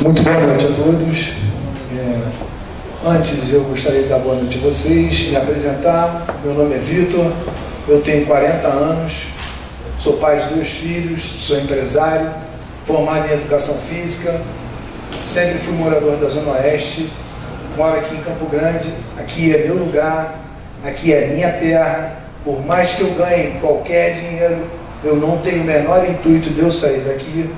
Muito boa noite a todos. Antes eu gostaria de dar boa noite a vocês, me apresentar. Meu nome é Vitor, eu tenho 40 anos, sou pai de 2 filhos, sou empresário, formado em Educação Física, sempre fui morador da Zona Oeste, moro aqui em Campo Grande, aqui é meu lugar, aqui é minha terra. Por mais que eu ganhe qualquer dinheiro, eu não tenho o menor intuito de eu sair daqui.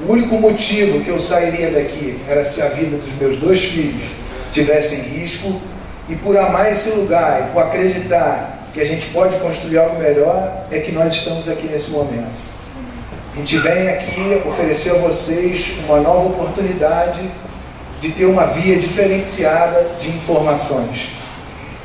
O único motivo que eu sairia daqui era se a vida dos meus 2 filhos tivesse em risco, e por amar esse lugar e por acreditar que a gente pode construir algo melhor, é que nós estamos aqui nesse momento. A gente vem aqui oferecer a vocês uma nova oportunidade de ter uma via diferenciada de informações.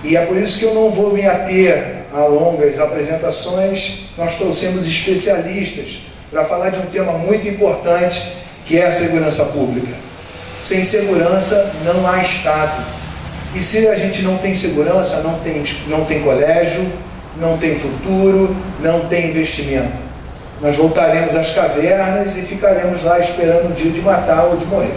E é por isso que eu não vou me ater a longas apresentações. Nós trouxemos especialistas para falar de um tema muito importante, que é a segurança pública. Sem segurança não há Estado. E se a gente não tem segurança, não tem colégio, não tem futuro, não tem investimento. Nós voltaremos às cavernas e ficaremos lá esperando o dia de matar ou de morrer.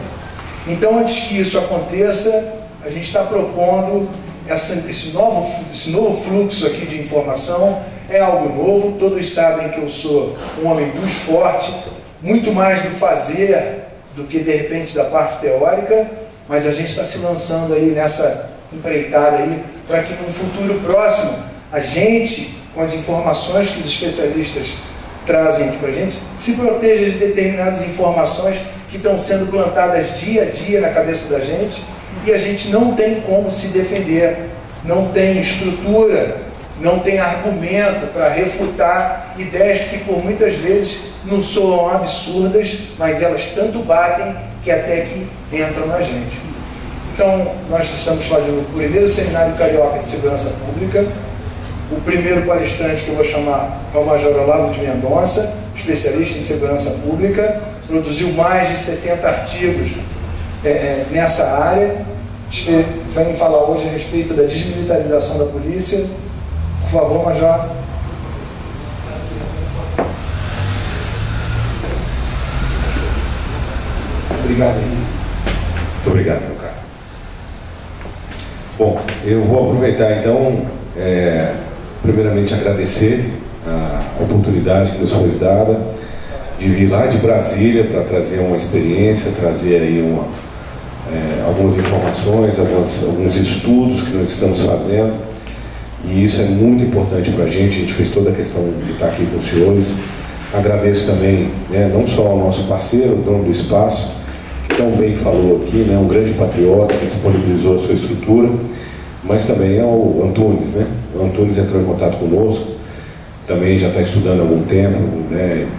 Então, antes que isso aconteça, a gente está propondo esse novo fluxo aqui de informação. É algo novo, todos sabem que eu sou um homem do esporte, muito mais do fazer do que de repente da parte teórica, mas a gente está se lançando aí nessa empreitada aí, para que no futuro próximo, a gente, com as informações que os especialistas trazem aqui para a gente, se proteja de determinadas informações que estão sendo plantadas dia a dia na cabeça da gente, e a gente não tem como se defender, não tem estrutura, não tem argumento para refutar ideias que por muitas vezes não soam absurdas, mas elas tanto batem que até que entram na gente. Então, nós estamos fazendo o primeiro seminário carioca de segurança pública. O primeiro palestrante que eu vou chamar é o Major Olavo de Mendonça, especialista em segurança pública, produziu mais de 70 artigos nessa área. Vem falar hoje a respeito da desmilitarização da polícia. Por favor, Major. Obrigado. Muito obrigado, meu caro. Bom, eu vou aproveitar então, primeiramente agradecer a oportunidade que nos foi dada de vir lá de Brasília para trazer uma experiência, trazer aí algumas informações, alguns estudos que nós estamos fazendo. E isso é muito importante para a gente fez toda a questão de estar aqui com os senhores. Agradeço também, não só ao nosso parceiro, o dono do espaço, que tão bem falou aqui, um grande patriota que disponibilizou a sua estrutura, mas também ao Antunes. O Antunes entrou em contato conosco, também já está estudando há algum tempo,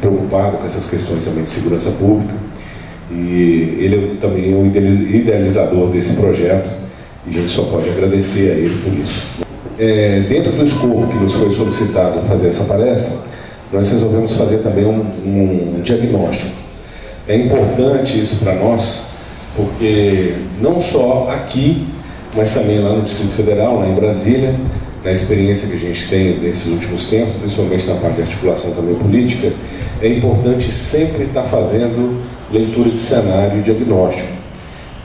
preocupado com essas questões também de segurança pública, e ele também é o idealizador desse projeto, e a gente só pode agradecer a ele por isso. Dentro do escopo que nos foi solicitado fazer essa palestra, nós resolvemos fazer também um diagnóstico. É importante isso para nós, porque não só aqui, mas também lá no Distrito Federal, lá em Brasília, na experiência que a gente tem nesses últimos tempos, principalmente na parte de articulação também política, é importante sempre estar fazendo leitura de cenário e diagnóstico.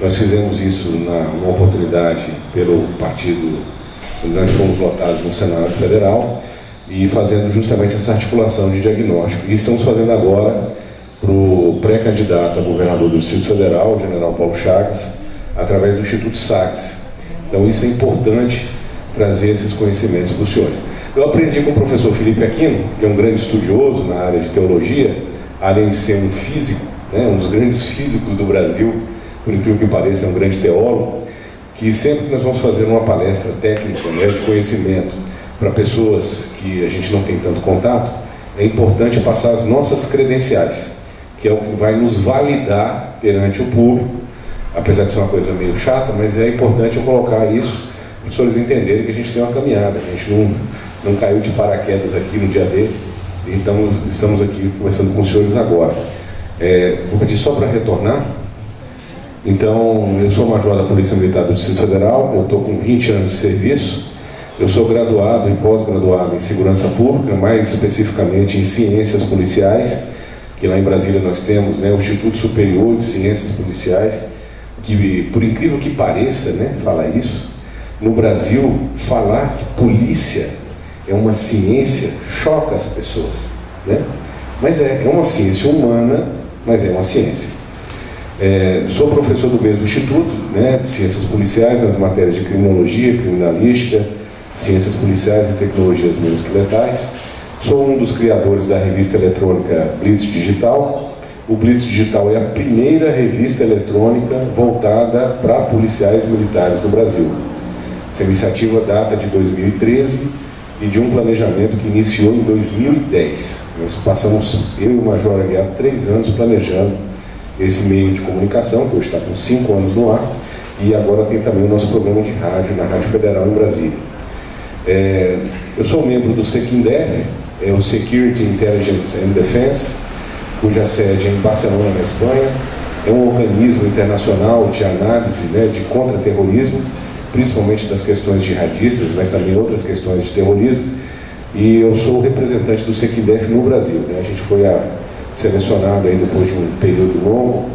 Nós fizemos isso numa oportunidade pelo partido. Nós fomos votados no Senado Federal e fazendo justamente essa articulação de diagnóstico. E estamos fazendo agora para o pré-candidato a governador do Distrito Federal, o general Paulo Chagas, através do Instituto Sagres. Então isso é importante trazer esses conhecimentos para os senhores. Eu aprendi com o professor Felipe Aquino, que é um grande estudioso na área de teologia, além de ser um físico, um dos grandes físicos do Brasil, por incrível que pareça, é um grande teólogo, que sempre que nós vamos fazer uma palestra técnica, de conhecimento para pessoas que a gente não tem tanto contato, é importante passar as nossas credenciais, que é o que vai nos validar perante o público, apesar de ser uma coisa meio chata, mas é importante eu colocar isso para os senhores entenderem que a gente tem uma caminhada, a gente não caiu de paraquedas aqui no dia dele, então estamos aqui conversando com os senhores agora. Vou pedir só para retornar. Então, eu sou major da Polícia Militar do Distrito Federal, eu estou com 20 anos de serviço, eu sou graduado e pós-graduado em Segurança Pública, mais especificamente em Ciências Policiais, que lá em Brasília nós temos, né, o Instituto Superior de Ciências Policiais, que, por incrível que pareça, né, falar isso, no Brasil, falar que polícia é uma ciência choca as pessoas, né? Mas é uma ciência humana, mas é uma ciência. Sou professor do mesmo instituto, né, de ciências policiais, nas matérias de criminologia, criminalística, ciências policiais e tecnologias menos que letais. Sou um dos criadores da revista eletrônica Blitz Digital. O Blitz Digital é a primeira revista eletrônica voltada para policiais militares no Brasil. Essa iniciativa data de 2013 e de um planejamento que iniciou em 2010. Nós passamos, eu e o Major Aguiar, 3 anos planejando esse meio de comunicação, que hoje está com 5 anos no ar, e agora tem também o nosso programa de rádio, na Rádio Federal em Brasília. Eu sou membro do SECINDEF, o Security, Intelligence and Defense, cuja sede é em Barcelona, na Espanha. É um organismo internacional de análise, né, de contra-terrorismo, principalmente das questões jihadistas, mas também outras questões de terrorismo. E eu sou o representante do SECINDEF no Brasil, né? A gente foi selecionado aí depois de um período longo,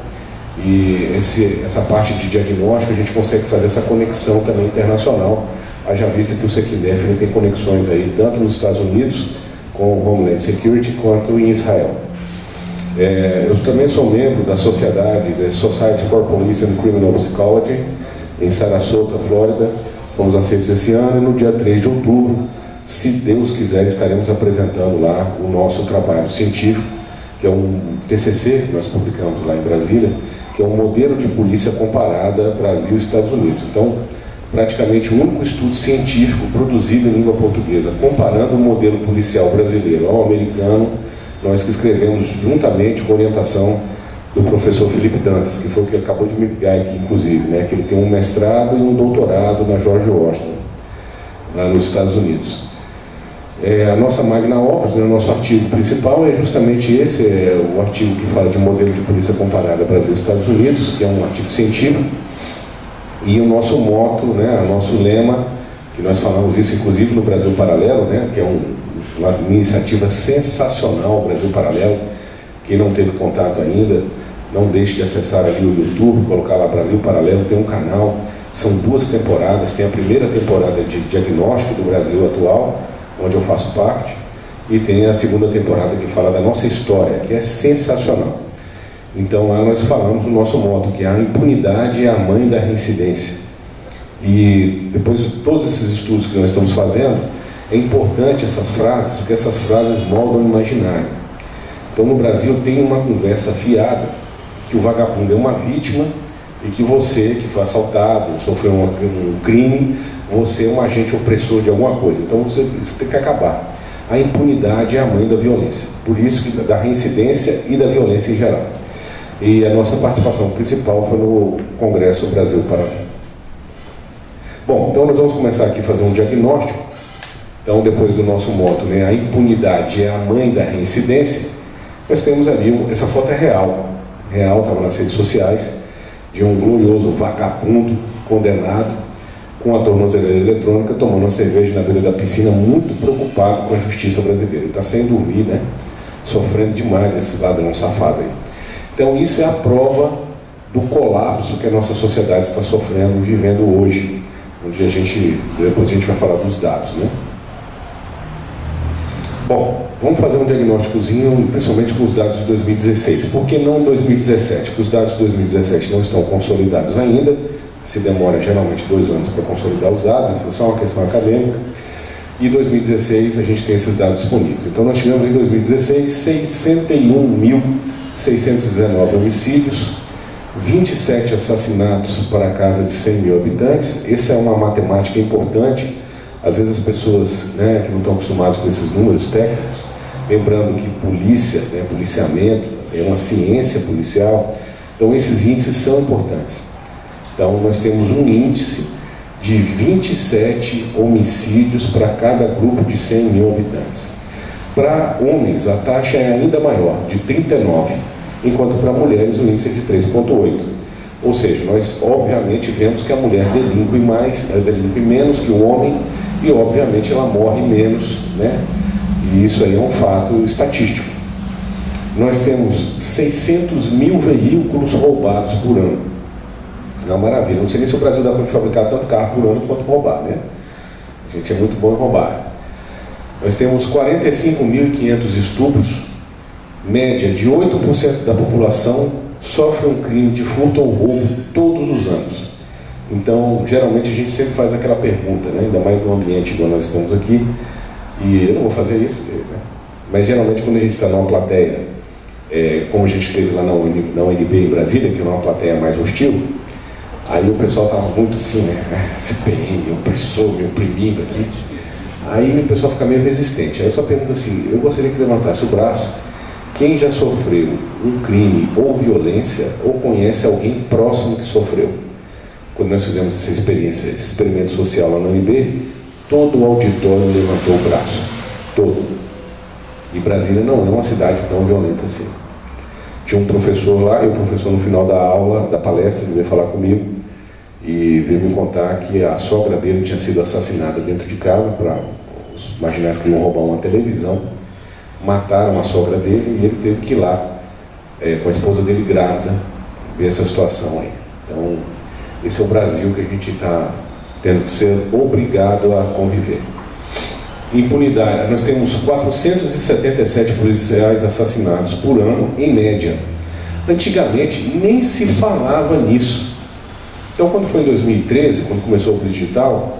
e essa parte de diagnóstico a gente consegue fazer essa conexão também internacional, haja vista que o SECINDEF tem conexões aí tanto nos Estados Unidos com o Homeland Security quanto em Israel. Eu também sou membro da Sociedade, da Society for Police and Criminal Psychology, em Sarasota, Flórida. Fomos aceitos esse ano e no dia 3 de outubro, se Deus quiser, estaremos apresentando lá o nosso trabalho científico, que é um TCC que nós publicamos lá em Brasília, que é um modelo de polícia comparada Brasil e Estados Unidos. Então, praticamente o único estudo científico produzido em língua portuguesa, comparando o modelo policial brasileiro ao americano, nós que escrevemos juntamente com orientação do professor Felipe Dantas, que foi o que acabou de me ligar aqui, inclusive, né, que ele tem um mestrado e um doutorado na George Washington, lá nos Estados Unidos. A nossa magna opus, né, o nosso artigo principal é justamente esse, o artigo que fala de modelo de polícia comparada Brasil e Estados Unidos, que é um artigo científico, e o nosso motto, né, o nosso lema, que nós falamos isso inclusive no Brasil Paralelo, né, que é uma iniciativa sensacional, o Brasil Paralelo. Quem não teve contato ainda, não deixe de acessar ali o YouTube, colocar lá Brasil Paralelo, tem um canal, são 2 temporadas, tem a primeira temporada de diagnóstico do Brasil atual, onde eu faço parte, e tem a segunda temporada que fala da nossa história, que é sensacional. Então lá nós falamos o nosso motto, que a impunidade é a mãe da reincidência. E depois de todos esses estudos que nós estamos fazendo, é importante essas frases, porque essas frases moldam o imaginário. Então no Brasil tem uma conversa fiada, que o vagabundo é uma vítima e que você, que foi assaltado, sofreu um crime, você é um agente opressor de alguma coisa. Então isso tem que acabar. A impunidade é a mãe da violência, por isso que da reincidência e da violência em geral. E a nossa participação principal foi no Congresso Brasil Paralelo. Bom, então nós vamos começar aqui a fazer um diagnóstico. Então, depois do nosso motto, né, a impunidade é a mãe da reincidência, nós temos ali, essa foto é real, estava nas redes sociais, de um glorioso vagabundo condenado com a tornozeleira eletrônica, tomando uma cerveja na beira da piscina, muito preocupado com a justiça brasileira. Ele está sem dormir, né, sofrendo demais esse ladrão safado aí. Então, isso é a prova do colapso que a nossa sociedade está sofrendo, vivendo hoje, onde depois a gente vai falar dos dados, né? Bom, vamos fazer um diagnósticozinho, principalmente com os dados de 2016. Por que não 2017? Porque os dados de 2017 não estão consolidados ainda, se demora geralmente 2 anos para consolidar os dados, isso é só uma questão acadêmica. E 2016 a gente tem esses dados disponíveis. Então nós tivemos em 2016 61.619 homicídios, 27 assassinatos para casa de 100 mil habitantes. Essa é uma matemática importante. Às vezes as pessoas, né, que não estão acostumadas com esses números técnicos, lembrando que polícia, né, policiamento, é uma ciência policial, então esses índices são importantes. Então nós temos um índice de 27 homicídios para cada grupo de 100 mil habitantes. Para homens a taxa é ainda maior, de 39, enquanto para mulheres o índice é de 3,8. Ou seja, nós obviamente vemos que a mulher delinque menos que o homem, e obviamente ela morre menos, né? E isso aí é um fato estatístico. nós temos 600 mil veículos roubados por ano. É uma maravilha. Não sei nem se o Brasil dá conta de fabricar tanto carro por ano quanto roubar, né? A gente é muito bom em roubar. Nós temos 45.500 estupros, média de 8% da população sofre um crime de furto ou roubo todos os anos. Então, geralmente a gente sempre faz aquela pergunta, né? Ainda mais no ambiente igual nós estamos aqui, e eu não vou fazer isso, né? Mas geralmente quando a gente está numa plateia, como a gente esteve lá na UNB em Brasília, que é uma plateia mais hostil, aí o pessoal estava muito assim, né? CPM, opressor, me oprimindo aqui. Aí o pessoal fica meio resistente. Aí eu só pergunto assim, eu gostaria que levantasse o braço quem já sofreu um crime ou violência ou conhece alguém próximo que sofreu. Quando nós fizemos essa experiência, esse experimento social lá no UNB, todo o auditório levantou o braço. Todo. E Brasília não é uma cidade tão violenta assim. Tinha um professor lá, e o professor no final da aula, da palestra, ele veio falar comigo e veio me contar que a sogra dele tinha sido assassinada dentro de casa, para os marginais que iam roubar uma televisão, mataram a sogra dele e ele teve que ir lá, com a esposa dele grávida, ver essa situação aí. Então, esse é o Brasil que a gente está tendo que ser obrigado a conviver. Impunidade, nós temos 477 policiais assassinados por ano, em média. Antigamente, nem se falava nisso. Então, quando foi em 2013, quando começou o digital,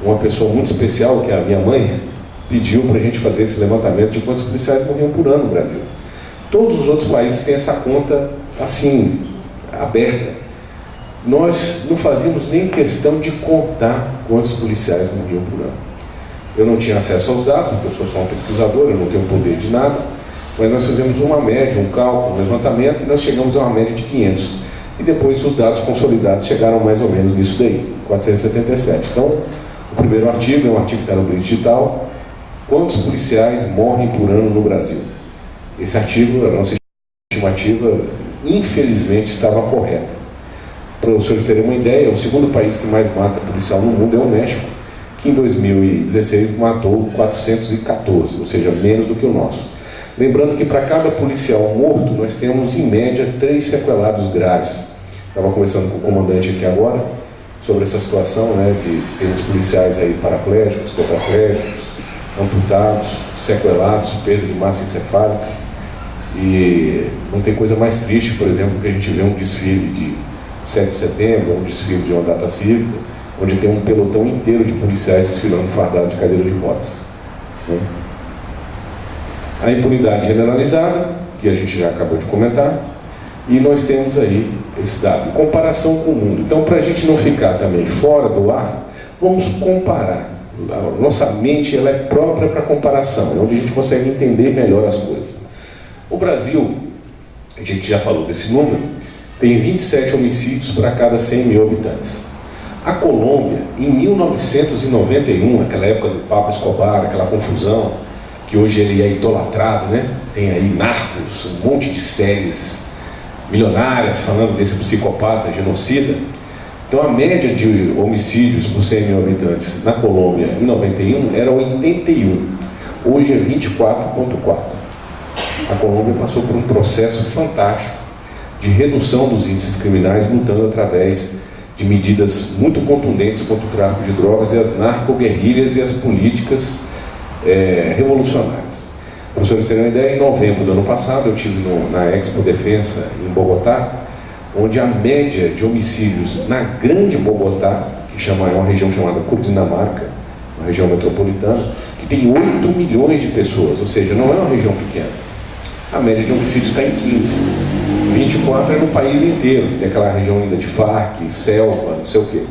uma pessoa muito especial, que é a minha mãe, pediu para a gente fazer esse levantamento de quantos policiais morriam por ano no Brasil. Todos os outros países têm essa conta, assim, aberta. Nós não fazíamos nem questão de contar quantos policiais morriam por ano. Eu não tinha acesso aos dados, porque eu sou só um pesquisador, eu não tenho poder de nada, mas nós fizemos uma média, um cálculo, um levantamento, e nós chegamos a uma média de 500. E depois os dados consolidados chegaram mais ou menos nisso daí, 477. Então, o primeiro artigo é um artigo que está no Blitz Digital: quantos policiais morrem por ano no Brasil? Esse artigo, a nossa estimativa, infelizmente, estava correta. Para os senhores terem uma ideia, o segundo país que mais mata policial no mundo é o México, que em 2016 matou 414, ou seja, menos do que o nosso. Lembrando que para cada policial morto, nós temos em média 3 sequelados graves. Estava conversando com o comandante aqui agora sobre essa situação, né, de termos policiais aí paraplégicos, tetraplégicos, amputados, sequelados, perda de massa encefálica. E não tem coisa mais triste, por exemplo, que a gente vê um desfile de 7 de setembro, um desfile de uma data cívica, onde tem um pelotão inteiro de policiais desfilando fardado de cadeira de rodas, né? A impunidade generalizada, que a gente já acabou de comentar, e nós temos aí esse dado, comparação com o mundo. Então, para a gente não ficar também fora do ar, vamos comparar. A nossa mente, ela é própria para comparação, é onde a gente consegue entender melhor as coisas. O Brasil, a gente já falou desse número, tem 27 homicídios para cada 100 mil habitantes. A Colômbia, em 1991, aquela época do Pablo Escobar, aquela confusão, que hoje ele é idolatrado, né? Tem aí Narcos, um monte de séries milionárias falando desse psicopata genocida. Então a média de homicídios por 100 mil habitantes na Colômbia em 91 era 81, hoje é 24,4. A Colômbia passou por um processo fantástico de redução dos índices criminais, lutando através de medidas muito contundentes contra o tráfico de drogas e as narcoguerrilhas e as políticas revolucionárias. Para os senhores terem uma ideia, em novembro do ano passado eu estive na Expo Defensa em Bogotá, onde a média de homicídios na grande Bogotá, que é uma região chamada Cundinamarca, uma região metropolitana, que tem 8 milhões de pessoas, ou seja, não é uma região pequena. A média de homicídios está em 15. 24 é no país inteiro, que tem aquela região ainda de Farc, selva, não sei o quê.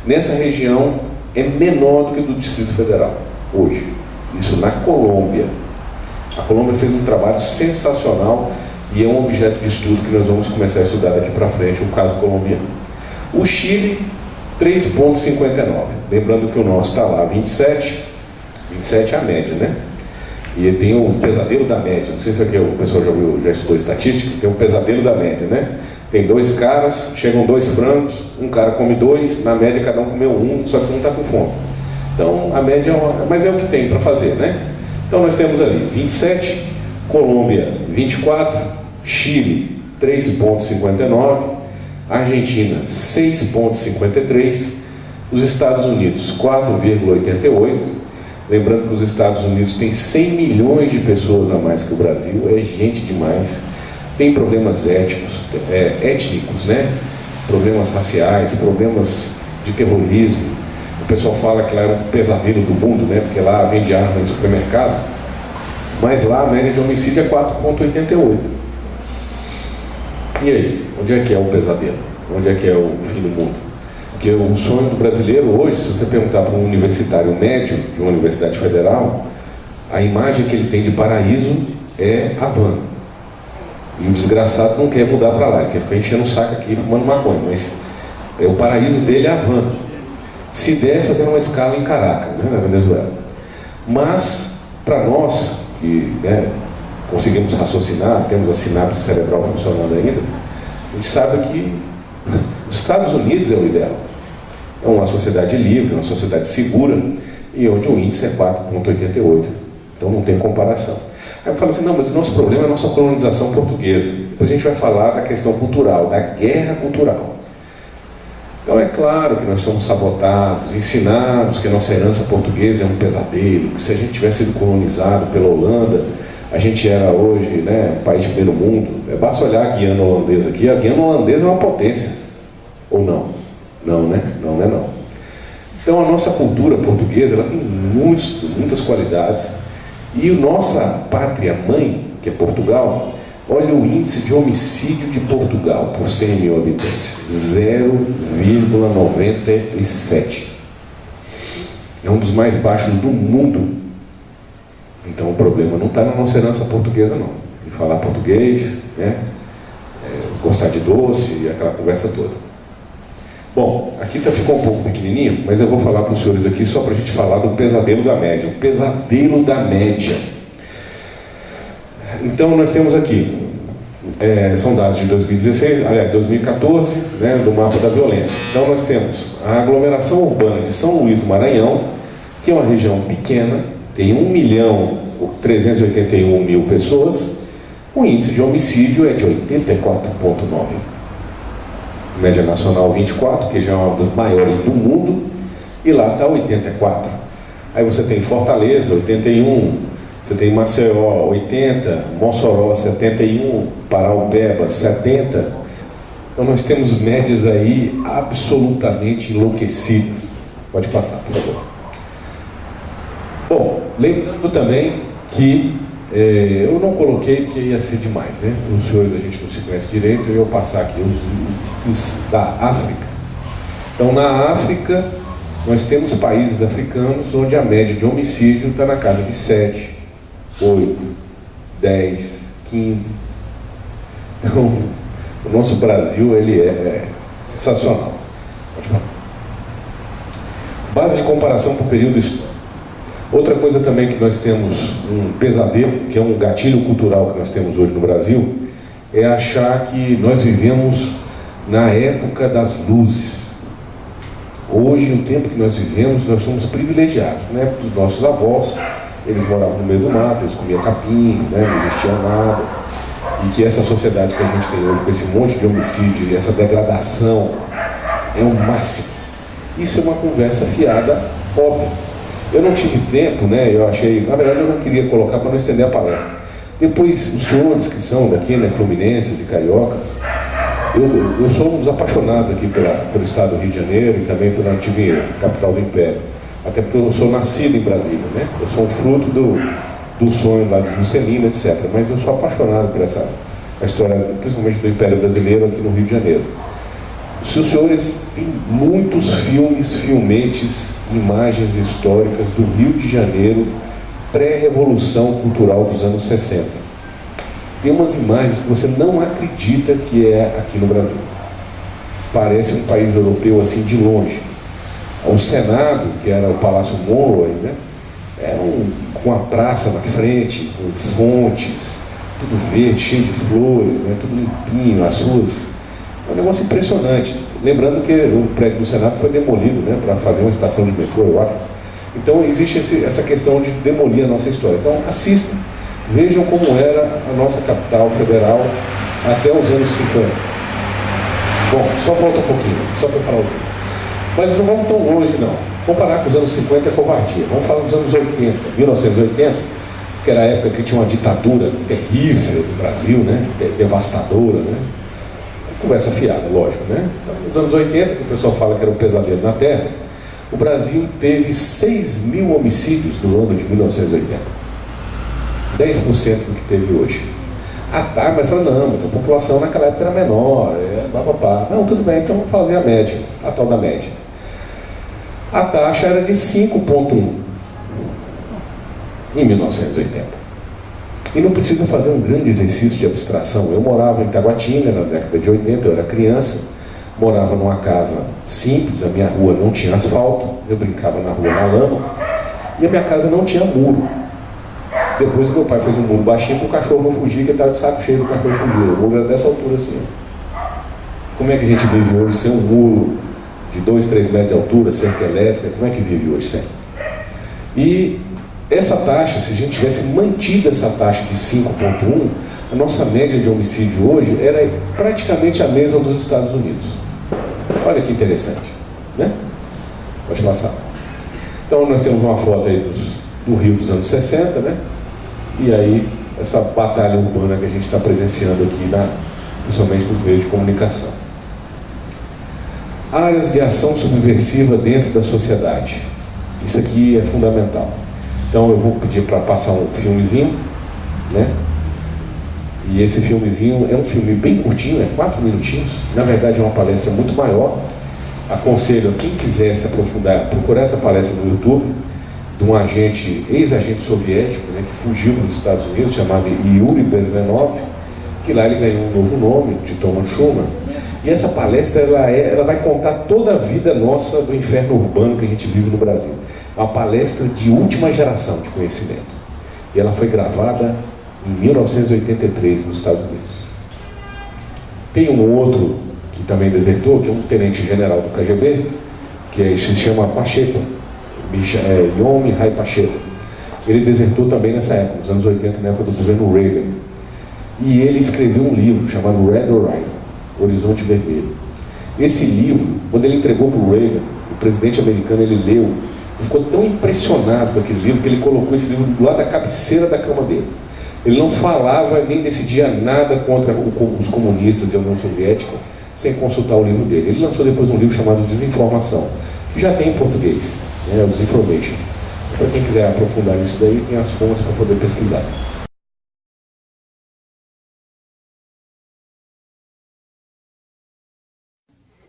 Nessa região é menor do que do Distrito Federal, hoje. Isso na Colômbia. A Colômbia fez um trabalho sensacional e é um objeto de estudo que nós vamos começar a estudar daqui para frente, o caso colombiano. O Chile, 3,59. Lembrando que o nosso está lá, 27 é a média, né? E tem o pesadelo da média. Não sei se aqui o pessoal já estudou estatística, tem o pesadelo da média, né? Tem 2 caras, chegam 2 frangos, um cara come 2, na média cada um comeu 1, só que um está com fome. Então a média mas é o que tem para fazer, né? Então nós temos ali 27, Colômbia 24, Chile 3,59, Argentina 6,53, os Estados Unidos 4,88. Lembrando que os Estados Unidos têm 100 milhões de pessoas a mais que o Brasil, é gente demais. Tem problemas étnicos, né? Problemas raciais, problemas de terrorismo. O pessoal fala que lá é um pesadelo do mundo, né? Porque lá vende arma em supermercado. Mas lá a média de homicídio é 4,88. E aí? Onde é que é o pesadelo? Onde é que é o fim do mundo? Porque o sonho do brasileiro hoje, se você perguntar para um universitário médio de uma universidade federal, a imagem que ele tem de paraíso é Havana. E o desgraçado não quer mudar para lá, ele quer ficar enchendo o saco aqui fumando maconha, mas o paraíso dele é Havana. Se der, fazer uma escala em Caracas, né, na Venezuela. Mas, para nós, que conseguimos raciocinar, temos a sinapse cerebral funcionando ainda, a gente sabe que os Estados Unidos é o ideal. É uma sociedade livre, uma sociedade segura, e onde o índice é 4,88. Então não tem comparação. Aí eu falo assim, não, mas o nosso problema é a nossa colonização portuguesa. Depois a gente vai falar da questão cultural, da guerra cultural. Então é claro que nós somos sabotados, ensinados que a nossa herança portuguesa é um pesadelo, que se a gente tivesse sido colonizado pela Holanda, a gente era hoje, um país de primeiro mundo. Basta olhar a Guiana holandesa aqui, a Guiana holandesa é uma potência. Ou não? Não, né? Não é não. Então a nossa cultura portuguesa, ela tem muitas qualidades. E a nossa pátria-mãe, que é Portugal, olha o índice de homicídio de Portugal por 100 mil habitantes, 0,97. É um dos mais baixos do mundo. Então o problema não está na nossa herança portuguesa, não. E falar português, gostar de doce e aquela conversa toda. Bom, aqui ficou um pouco pequenininho, mas eu vou falar para os senhores aqui só para a gente falar do pesadelo da média. O pesadelo da média. Então nós temos aqui, são dados de 2016, aliás, 2014, do mapa da violência. Então nós temos a aglomeração urbana de São Luís do Maranhão, que é uma região pequena, tem 1.381.000 pessoas, o índice de homicídio é de 84,9. Média nacional 24, que já é uma das maiores do mundo, e lá está 84. Aí você tem Fortaleza, 81, você tem Maceió, 80, Mossoró, 71, Paraupeba, 70. Então nós temos médias aí absolutamente enlouquecidas. Pode passar, por favor. Bom, lembrando também que eu não coloquei porque ia ser demais, né? Os senhores a gente não se conhece direito, eu vou passar aqui os índices da África. Então na África nós temos países africanos onde a média de homicídio está na casa de 7, 8, 10, 15. Então o nosso Brasil ele é sensacional. Pode falar. Base de comparação por período histórico. Outra coisa também que nós temos um pesadelo, que é um gatilho cultural que nós temos hoje no Brasil, é achar que nós vivemos na época das luzes. Hoje, o tempo que nós vivemos, nós somos privilegiados. Na época dos nossos avós, eles moravam no meio do mato, eles comiam capim, não existia nada. E que essa sociedade que a gente tem hoje, com esse monte de homicídio e essa degradação, é o máximo. Isso é uma conversa fiada, óbvia. Eu não tive tempo, eu achei, na verdade eu não queria colocar para não estender a palestra. Depois, os senhores que são daqui, fluminenses e cariocas, eu sou um dos apaixonados aqui pelo estado do Rio de Janeiro e também pela antiga capital do Império. Até porque eu sou nascido em Brasília, eu sou um fruto do sonho lá de Juscelino, etc. Mas eu sou apaixonado por essa história, principalmente do Império Brasileiro aqui no Rio de Janeiro. Os senhores têm muitos filmetes, imagens históricas do Rio de Janeiro, pré-revolução cultural dos anos 60. Tem umas imagens que você não acredita que é aqui no Brasil. Parece um país europeu assim de longe. O Senado, que era o Palácio Monroe, era com a praça na frente, com fontes, tudo verde, cheio de flores, tudo limpinho, as ruas. É um negócio impressionante. Lembrando que o prédio do Senado foi demolido para fazer uma estação de metrô, eu acho. Então existe essa questão de demolir a nossa história. Então assista. Vejam como era a nossa capital federal até os anos 50. Bom, só volta um pouquinho, só para falar o vídeo. Mas não vamos tão longe, não. Comparar com os anos 50 é covardia. Vamos falar dos anos 80, 1980, que era a época que tinha uma ditadura terrível no Brasil, né? Devastadora, né? Conversa fiada, lógico, né? Então, nos anos 80, que o pessoal fala que era um pesadelo na Terra, o Brasil teve 6.000 homicídios no ano de 1980. 10% do que teve hoje. Ah tá, mas fala, não, mas a população naquela época era menor, bababá. Não, tudo bem, então vamos fazer a média, a tal da média. A taxa era de 5,1 em 1980. E não precisa fazer um grande exercício de abstração. Eu morava em Taguatinga na década de 80, eu era criança, morava numa casa simples, a minha rua não tinha asfalto, eu brincava na rua na lama, e a minha casa não tinha muro. Depois meu pai fez um muro baixinho para o cachorro não fugir, que ele estava de saco cheio do cachorro fugir. O muro era dessa altura assim. Como é que a gente vive hoje sem um muro de 2, 3 metros de altura, cerca elétrica? Como é que vive hoje sem? E essa taxa, se a gente tivesse mantido essa taxa de 5,1, a nossa média de homicídio hoje era praticamente a mesma dos Estados Unidos. Olha que interessante, né? Pode passar. Então nós temos uma foto aí do Rio dos anos 60, né? E aí essa batalha urbana que a gente está presenciando aqui, principalmente nos meios de comunicação. Áreas de ação subversiva dentro da sociedade. Isso aqui é fundamental. Então eu vou pedir para passar um filmezinho, né? E esse filmezinho é um filme bem curtinho, é 4 minutinhos. Na verdade é uma palestra muito maior. Aconselho a quem quiser se aprofundar, procurar essa palestra no YouTube, de um ex-agente soviético, né, que fugiu para os Estados Unidos, chamado Yuri Bezmenov, que lá ele ganhou um novo nome, de Thomas Schumann. E essa palestra ela vai contar toda a vida nossa do inferno urbano que a gente vive no Brasil. É uma palestra de última geração de conhecimento. E ela foi gravada em 1983 nos Estados Unidos. Tem um outro que também desertou, que é um tenente-general do KGB, que se chama Pacheco. Yom Mihai Pacheco. Ele desertou também nessa época, nos anos 80, na época do governo Reagan. E ele escreveu um livro chamado Red Horizon, Horizonte Vermelho. Esse livro, quando ele entregou para o Reagan, o presidente americano, ele leu e ficou tão impressionado com aquele livro que ele colocou esse livro do lado da cabeceira da cama dele. Ele não falava nem decidia nada contra os comunistas e a União Soviética sem consultar o livro dele. Ele lançou depois um livro chamado Desinformação, que já tem em português. Disinformation. Para quem quiser aprofundar nisso daí, tem as fontes para poder pesquisar.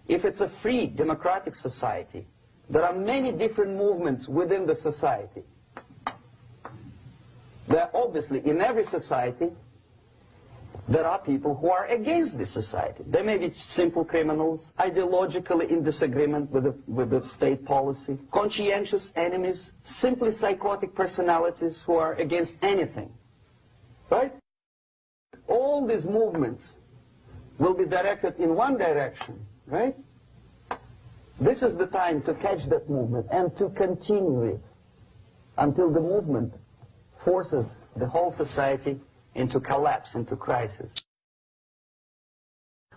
If it's a free democratic society, there are many different movements within the society. There are obviously in every society there are people who are against this society. They may be simple criminals, ideologically in disagreement with the state policy, conscientious enemies, simply psychotic personalities who are against anything. Right? All these movements will be directed in one direction, right? This is the time to catch that movement and to continue it until the movement forces the whole society into collapse, into crisis.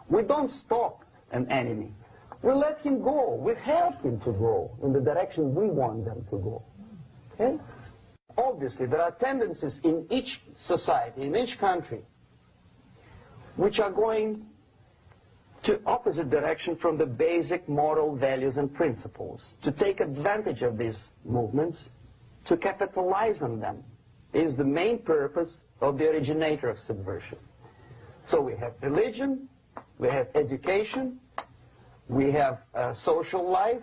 We don't stop an enemy. We let him go. We help him to go in the direction we want them to go. Okay? Obviously, there are tendencies in each society, in each country, which are going to opposite direction from the basic moral values and principles. To take advantage of these movements, to capitalize on them, is the main purpose of the originator of subversion. So we have religion, we have education, we have social life,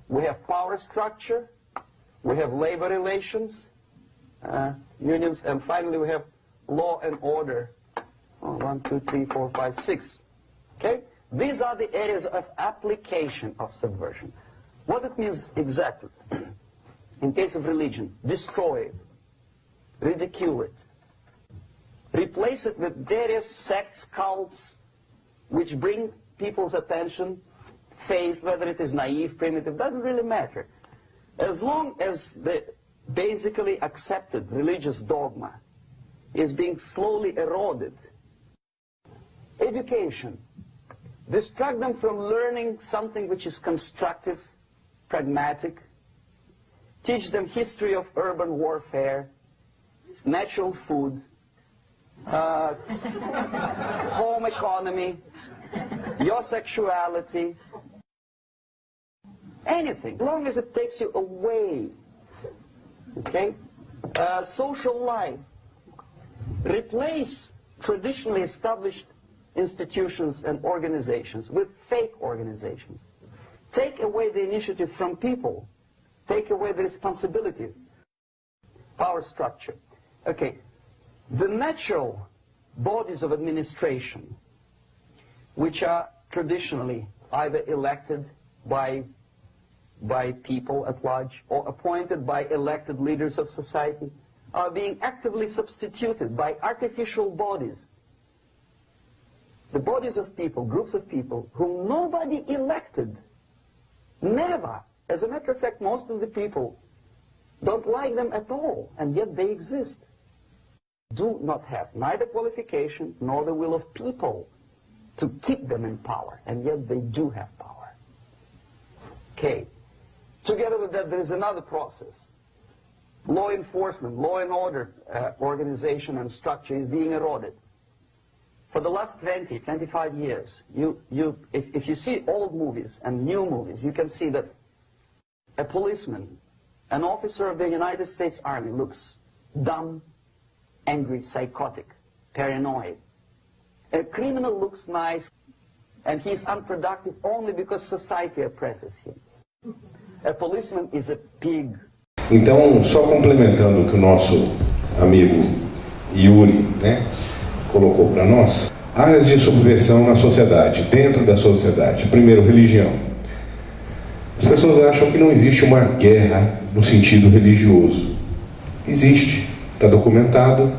we have power structure, we have labor relations, unions, and finally we have law and order. 1, 2, 3, 4, 5, 6. Okay? These are the areas of application of subversion. What it means exactly? In case of religion, destroy it, ridicule it, replace it with various sects, cults, which bring people's attention, faith, whether it is naive, primitive, doesn't really matter. As long as the basically accepted religious dogma is being slowly eroded. Education. Distract them from learning something which is constructive, pragmatic. Teach them history of urban warfare, natural food, home economy, your sexuality, anything, as long as it takes you away, okay? Social life. Replace traditionally established institutions and organizations with fake organizations. Take away the initiative from people. Take away the responsibility. Power structure. Okay, the natural bodies of administration, which are traditionally either elected by people at large or appointed by elected leaders of society, are being actively substituted by artificial bodies. The bodies of people, groups of people, whom nobody elected. Never. As a matter of fact, most of the people don't like them at all, and yet they exist. Do not have neither qualification nor the will of people to keep them in power, and yet they do have power. Okay. Together with that, there is another process. Law enforcement, law and order organization and structure is being eroded. For the last 20, 25 years, if you see old movies and new movies, you can see that a policeman, an officer of the United States Army, looks dumb, angry, psychotic, paranoid. A criminal looks nice, and he's unproductive only because society oppresses him. A policeman is a pig. Então, só complementando o que o nosso amigo Yuri, né, colocou para nós, áreas de subversão na sociedade, dentro da sociedade. Primeiro, religião. As pessoas acham que não existe uma guerra no sentido religioso. Existe, está documentado.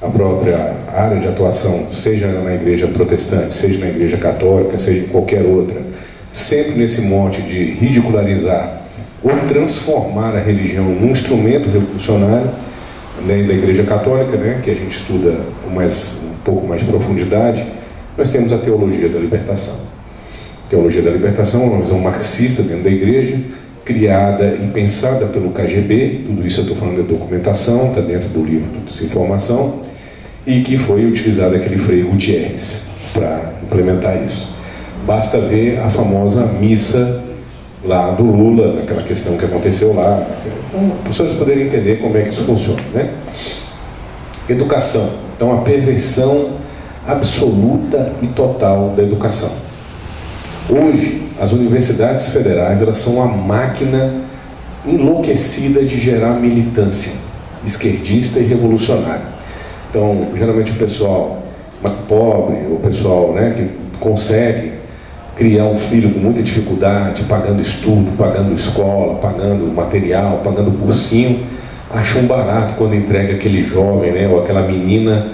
A própria área de atuação, seja na igreja protestante, seja na igreja católica, seja em qualquer outra, sempre nesse mote de ridicularizar ou transformar a religião num instrumento revolucionário. Dentro da igreja católica, né, que a gente estuda com um pouco mais de profundidade, nós temos a teologia da libertação. A teologia da libertação é uma visão marxista dentro da igreja, criada e pensada pelo KGB, tudo isso eu estou falando da documentação, está dentro do livro de Desinformação, e que foi utilizado aquele Frei Gutierrez para implementar isso. Basta ver a famosa missa lá do Lula, naquela questão que aconteceu lá, então, para as pessoas poderem entender como é que isso funciona, né? Educação. Então, a perversão absoluta e total da educação. Hoje, as universidades federais, elas são uma máquina enlouquecida de gerar militância esquerdista e revolucionária. Então, geralmente o pessoal mais pobre, o pessoal, né, que consegue criar um filho com muita dificuldade, pagando estudo, pagando escola, pagando material, pagando cursinho, acha um barato quando entrega aquele jovem, né, ou aquela menina,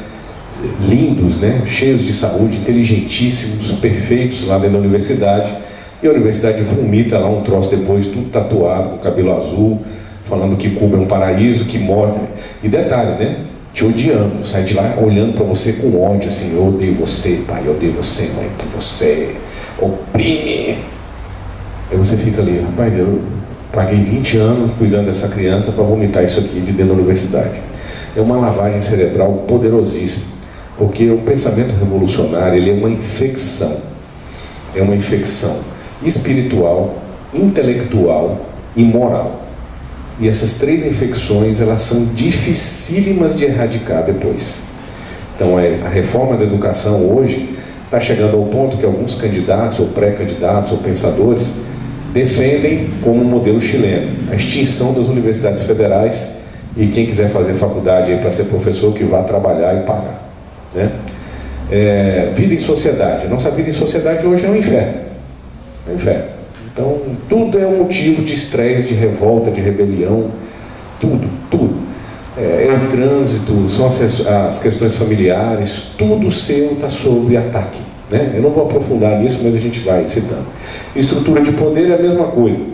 lindos, né, cheios de saúde, inteligentíssimos, perfeitos lá dentro da universidade, e a universidade vomita lá um troço depois, tudo tatuado, com cabelo azul, falando que Cuba é um paraíso, que morre. E detalhe, né, te odiando, sai de lá olhando para você com ódio, assim, eu odeio você, pai, eu odeio você, mãe, porque você oprime. Aí você fica ali, rapaz, eu paguei 20 anos cuidando dessa criança para vomitar isso aqui de dentro da universidade. É uma lavagem cerebral poderosíssima, porque o pensamento revolucionário, ele é uma infecção espiritual, intelectual e moral. E essas três infecções, elas são dificílimas de erradicar depois. Então a reforma da educação hoje está chegando ao ponto que alguns candidatos ou pré-candidatos ou pensadores defendem como modelo chileno a extinção das universidades federais, e quem quiser fazer faculdade para ser professor, que vá trabalhar e pagar, né? Vida em sociedade. Nossa vida em sociedade hoje é um inferno. É um inferno. Então tudo é um motivo de estresse, de revolta, de rebelião, tudo. É o trânsito, são as questões familiares, tudo seu está sob ataque, né? Eu não vou aprofundar nisso, mas a gente vai citando. Estrutura de poder é a mesma coisa.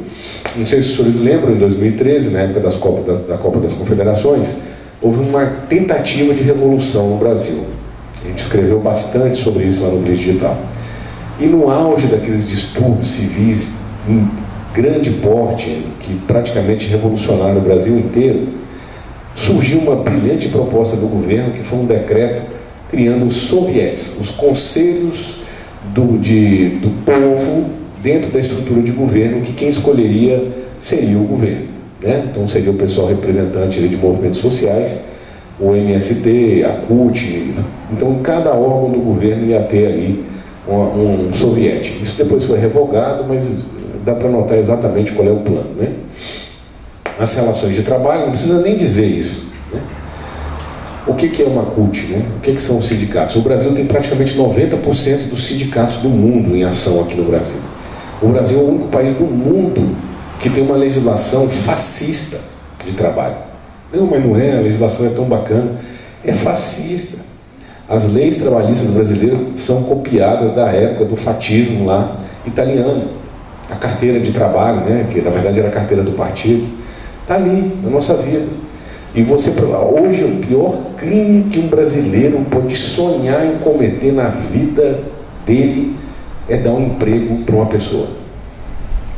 Não sei se os senhores lembram, em 2013, na época da Copa das Confederações, houve uma tentativa de revolução no Brasil. A gente escreveu bastante sobre isso lá no Blitz Digital. E no auge daqueles distúrbios civis em grande porte, que praticamente revolucionaram o Brasil inteiro, surgiu uma brilhante proposta do governo, que foi um decreto criando os sovietes, os conselhos do povo dentro da estrutura de governo, que quem escolheria seria o governo, né? Então seria o pessoal representante de movimentos sociais, o MST, a CUT. Então em cada órgão do governo ia ter ali um soviete. Isso depois foi revogado, mas dá para notar exatamente qual é o plano, né? As relações de trabalho, não precisa nem dizer isso, né? O que é uma CUT, né? O que são os sindicatos? O Brasil tem praticamente 90% dos sindicatos do mundo em ação aqui no Brasil. O Brasil é o único país do mundo que tem uma legislação fascista de trabalho. Não, mas não é, a legislação é tão bacana. É fascista. As leis trabalhistas brasileiras são copiadas da época do fascismo lá italiano. A carteira de trabalho, né, que na verdade era a carteira do partido, está ali na nossa vida. E você, hoje, o pior crime que um brasileiro pode sonhar em cometer na vida dele é dar um emprego para uma pessoa.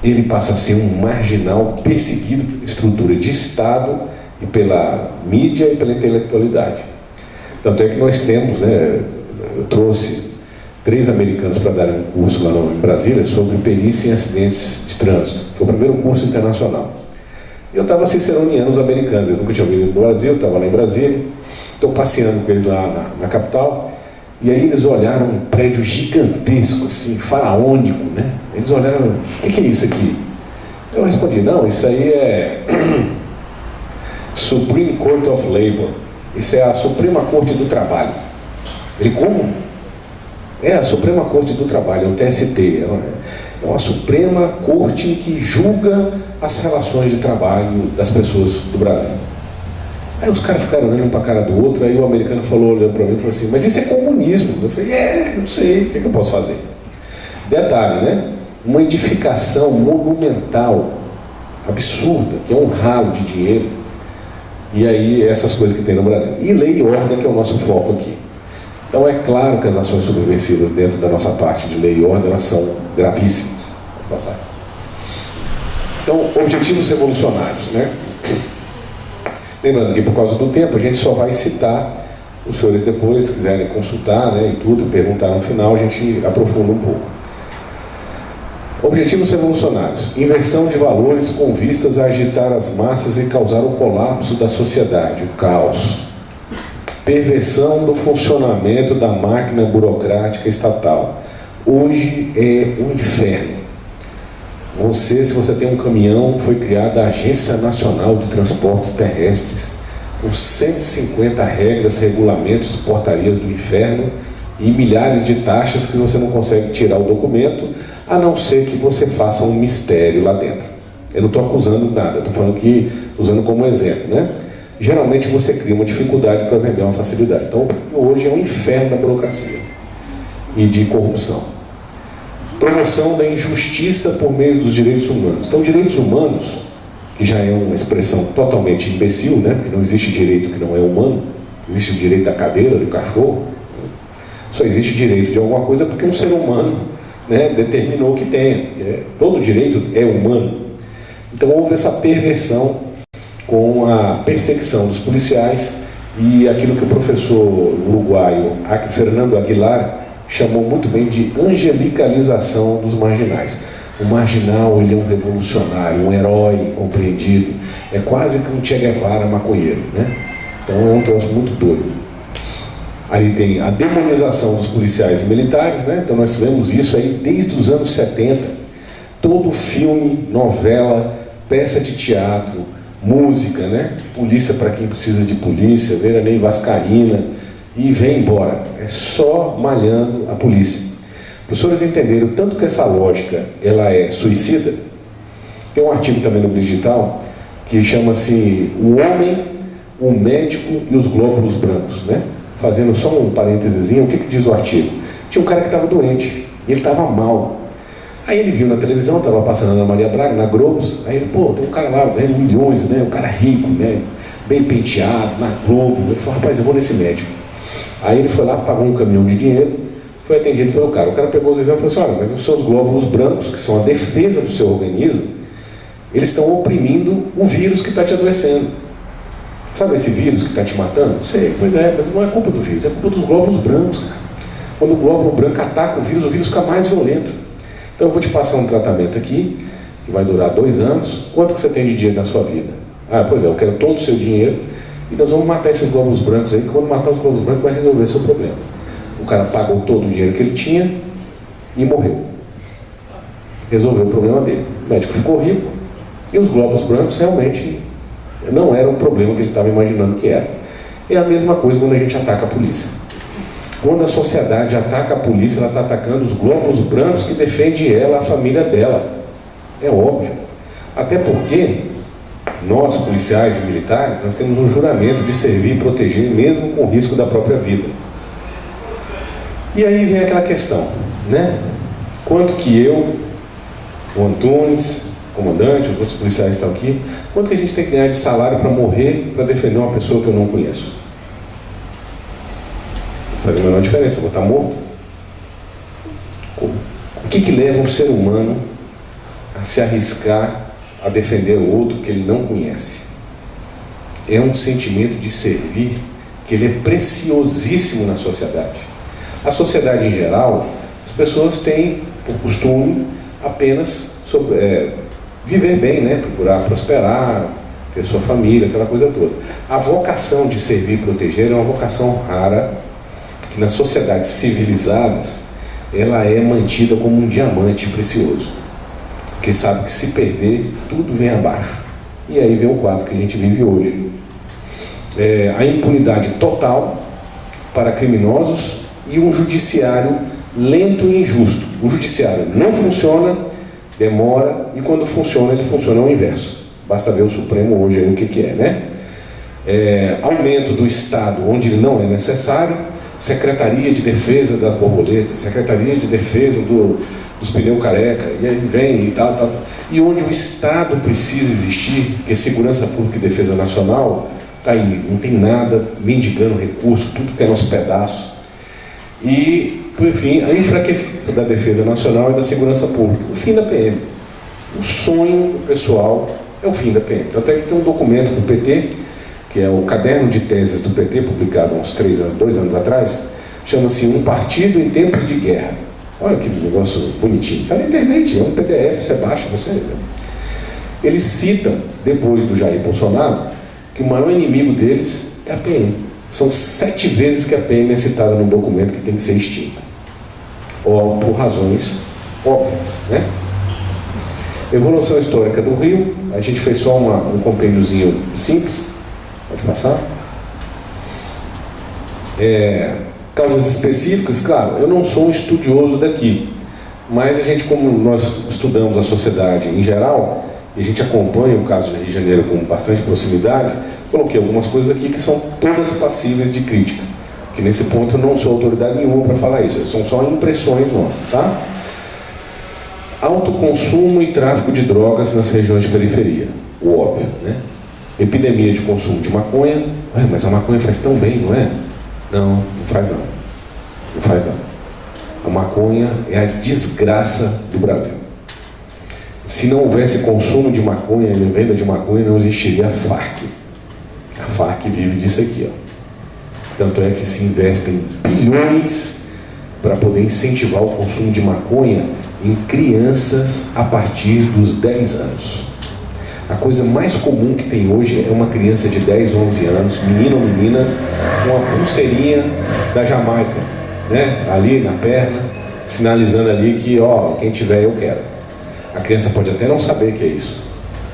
Ele passa a ser um marginal perseguido pela estrutura de Estado e pela mídia e pela intelectualidade. Tanto é que nós temos, né, eu trouxe 3 americanos para darem um curso lá em Brasília sobre perícia em acidentes de trânsito. Foi o primeiro curso internacional. Eu estava ciceroneando os americanos, eles nunca tinham vindo no Brasil, estava lá em Brasília, estou passeando com eles lá na capital, e aí eles olharam um prédio gigantesco, assim, faraônico, né? Eles olharam, o que é isso aqui? Eu respondi, não, isso aí é Supreme Court of Labor, isso é a Suprema Corte do Trabalho. Ele, como? É a Suprema Corte do Trabalho, é o TST, é uma Suprema Corte que julga as relações de trabalho das pessoas do Brasil. Aí os caras ficaram olhando um para a cara do outro, aí o americano falou, olhando para mim e falou assim, mas isso é comunismo. Eu falei, não sei, o que eu posso fazer? Detalhe, né? Uma edificação monumental, absurda, que é um ralo de dinheiro, e aí essas coisas que tem no Brasil. E lei e ordem, que é o nosso foco aqui. Então é claro que as ações subversivas dentro da nossa parte de lei e ordem, elas são gravíssimas. Vamos passar. Então, objetivos revolucionários, né? Lembrando que por causa do tempo a gente só vai citar, os senhores depois, se quiserem consultar, né, e tudo, perguntar no final, a gente aprofunda um pouco. Objetivos revolucionários: inversão de valores com vistas a agitar as massas e causar o colapso da sociedade, o caos. Perversão do funcionamento da máquina burocrática estatal. Hoje é um inferno. Se você tem um caminhão, foi criada a Agência Nacional de Transportes Terrestres, com 150 regras, regulamentos, portarias do inferno e milhares de taxas que você não consegue tirar o documento, a não ser que você faça um mistério lá dentro. Eu não estou acusando nada, estou falando aqui, usando como exemplo, né? Geralmente você cria uma dificuldade para vender uma facilidade. Então, hoje é um inferno da burocracia e de corrupção. Promoção da injustiça por meio dos direitos humanos. Então, direitos humanos, que já é uma expressão totalmente imbecil, né? Porque não existe direito que não é humano. Existe o direito da cadeira, do cachorro. Só existe direito de alguma coisa porque um ser humano, né, determinou que tenha. Todo direito é humano. Então, houve essa perversão com a perseguição dos policiais e aquilo que o professor uruguaio Fernando Aguilar chamou muito bem de angelicalização dos marginais. O marginal, ele é um revolucionário, um herói compreendido, é quase que um Che Guevara maconheiro, né? Então é um troço muito doido. Aí tem a demonização dos policiais e militares, né? Então nós tivemos isso aí desde os anos 70. Todo filme, novela, peça de teatro, música, né? Polícia para quem precisa de polícia, Veraneio Vascaína, e vem embora. É só malhando a polícia. Os professores entenderam tanto que essa lógica ela é suicida. Tem um artigo também no Digital que chama-se O Homem, o Médico e os Glóbulos Brancos, né? Fazendo só um parênteses, o que diz o artigo? Tinha um cara que estava doente, ele estava mal. Aí ele viu na televisão, estava passando na Maria Braga, na Globos, aí ele, pô, tem um cara lá ganhando milhões, né, um cara rico, né, bem penteado, na Globo. Ele falou, rapaz, eu vou nesse médico. Aí ele foi lá, pagou um caminhão de dinheiro, foi atendido pelo cara. O cara pegou os exames e falou assim, olha, mas os seus glóbulos brancos, que são a defesa do seu organismo, eles estão oprimindo o vírus que está te adoecendo. Sabe esse vírus que está te matando? Sei, pois é, mas não é culpa do vírus, é culpa dos glóbulos brancos, cara. Quando o glóbulo branco ataca o vírus fica mais violento. Então eu vou te passar um tratamento aqui, que vai durar 2 anos. Quanto que você tem de dinheiro na sua vida? Ah, pois é, eu quero todo o seu dinheiro e nós vamos matar esses glóbulos brancos aí, que quando matar os glóbulos brancos vai resolver seu problema. O cara pagou todo o dinheiro que ele tinha e morreu. Resolveu o problema dele. O médico ficou rico e os glóbulos brancos realmente não eram o problema que ele estava imaginando que era. É a mesma coisa quando a gente ataca a polícia. Quando a sociedade ataca a polícia, ela está atacando os glóbulos brancos que defendem ela, a família dela. É óbvio. Até porque nós, policiais e militares, nós temos um juramento de servir e proteger, mesmo com o risco da própria vida. E aí vem aquela questão, né? Quanto que eu, o Antunes, o comandante, os outros policiais que estão aqui, quanto que a gente tem que ganhar de salário para morrer, para defender uma pessoa que eu não conheço? Faz a menor diferença, eu vou estar morto. O que leva um ser humano a se arriscar a defender o outro que ele não conhece? É um sentimento de servir que ele é preciosíssimo na sociedade. A sociedade em geral, as pessoas têm por costume apenas viver bem, né? Procurar prosperar, ter sua família, aquela coisa toda. A vocação de servir e proteger é uma vocação rara, que nas sociedades civilizadas ela é mantida como um diamante precioso, porque sabe que se perder, tudo vem abaixo. E aí vem o quadro que a gente vive hoje. A impunidade total para criminosos e um judiciário lento e injusto. O judiciário não funciona, demora, e quando funciona, ele funciona ao inverso. Basta ver o Supremo hoje aí o que é, né? Aumento do Estado onde ele não é necessário, Secretaria de Defesa das Borboletas, Secretaria de Defesa dos Pneus Careca, e aí vem e tal. E onde o Estado precisa existir, que é Segurança Pública e Defesa Nacional, está aí, não tem nada, mendigando recurso, tudo que é nosso pedaço. E, por fim, a enfraquecimento da Defesa Nacional e da Segurança Pública, o fim da PM. O sonho do pessoal é o fim da PM. Tanto é que tem um documento do PT, que é o caderno de teses do PT, publicado há uns 2 anos atrás, chama-se Um Partido em Tempos de Guerra. Olha que negócio bonitinho. Está na internet, é um PDF, você baixa, você vê. Eles citam, depois do Jair Bolsonaro, que o maior inimigo deles é a PM. São 7 vezes que a PM é citada num documento que tem que ser extinta. Ou por razões óbvias, né? Evolução histórica do Rio, a gente fez só um compêndiozinho simples. Pode passar. Causas específicas, claro, eu não sou um estudioso daqui, mas a gente, como nós estudamos a sociedade em geral, e a gente acompanha o caso do Rio de Janeiro com bastante proximidade, coloquei algumas coisas aqui que são todas passíveis de crítica, que nesse ponto eu não sou autoridade nenhuma para falar isso, são só impressões nossas, tá? Alto consumo e tráfico de drogas nas regiões de periferia, o óbvio, né? Epidemia de consumo de maconha. Mas a maconha faz tão bem, não é? Não faz não. Não faz não. A maconha é a desgraça do Brasil. Se não houvesse consumo de maconha e venda de maconha, não existiria a Farc. A Farc vive disso aqui, ó. Tanto é que se investem bilhões para poder incentivar o consumo de maconha em crianças a partir dos 10 anos. A coisa mais comum que tem hoje é uma criança de 10, 11 anos, menino ou menina, com a pulseirinha da Jamaica, né? Ali na perna, sinalizando ali que, ó, quem tiver eu quero. A criança pode até não saber que é isso,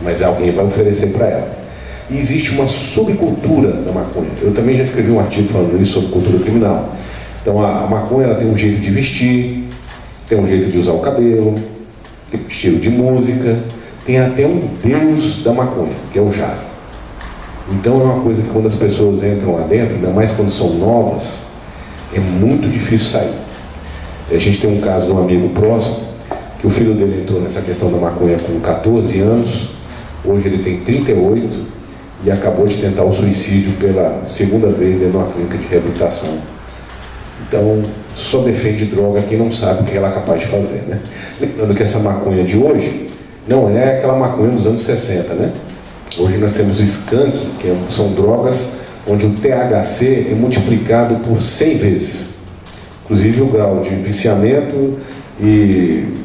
mas alguém vai oferecer para ela. E existe uma subcultura da maconha. Eu também já escrevi um artigo falando isso sobre cultura criminal. Então a maconha ela tem um jeito de vestir, tem um jeito de usar o cabelo, tem um estilo de música, tem até um deus da maconha, que é o Jaro. Então é uma coisa que quando as pessoas entram lá dentro, ainda mais quando são novas, é muito difícil sair. A gente tem um caso de um amigo próximo, que o filho dele entrou nessa questão da maconha com 14 anos, hoje ele tem 38 e acabou de tentar o suicídio pela segunda vez dentro de uma clínica de reabilitação. Então, só defende droga quem não sabe o que ela é capaz de fazer, né? Lembrando que essa maconha de hoje não é aquela maconha dos anos 60, né? Hoje nós temos skunk, que são drogas onde o THC é multiplicado por 100 vezes. Inclusive o grau de viciamento e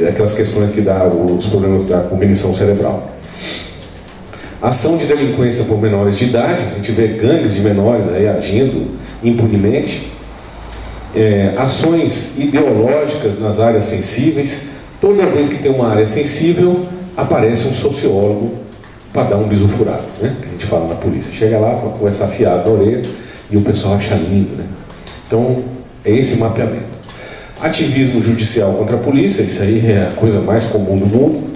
aquelas questões que dá os problemas da cognição cerebral. Ação de delinquência por menores de idade, a gente vê gangues de menores aí agindo impunemente. Ações ideológicas nas áreas sensíveis. Toda vez que tem uma área sensível, aparece um sociólogo para dar um bisu furado, né? Que a gente fala na polícia. Chega lá para conversar fiado na orelha e o pessoal acha lindo, né? Então, é esse mapeamento. Ativismo judicial contra a polícia, isso aí é a coisa mais comum do mundo.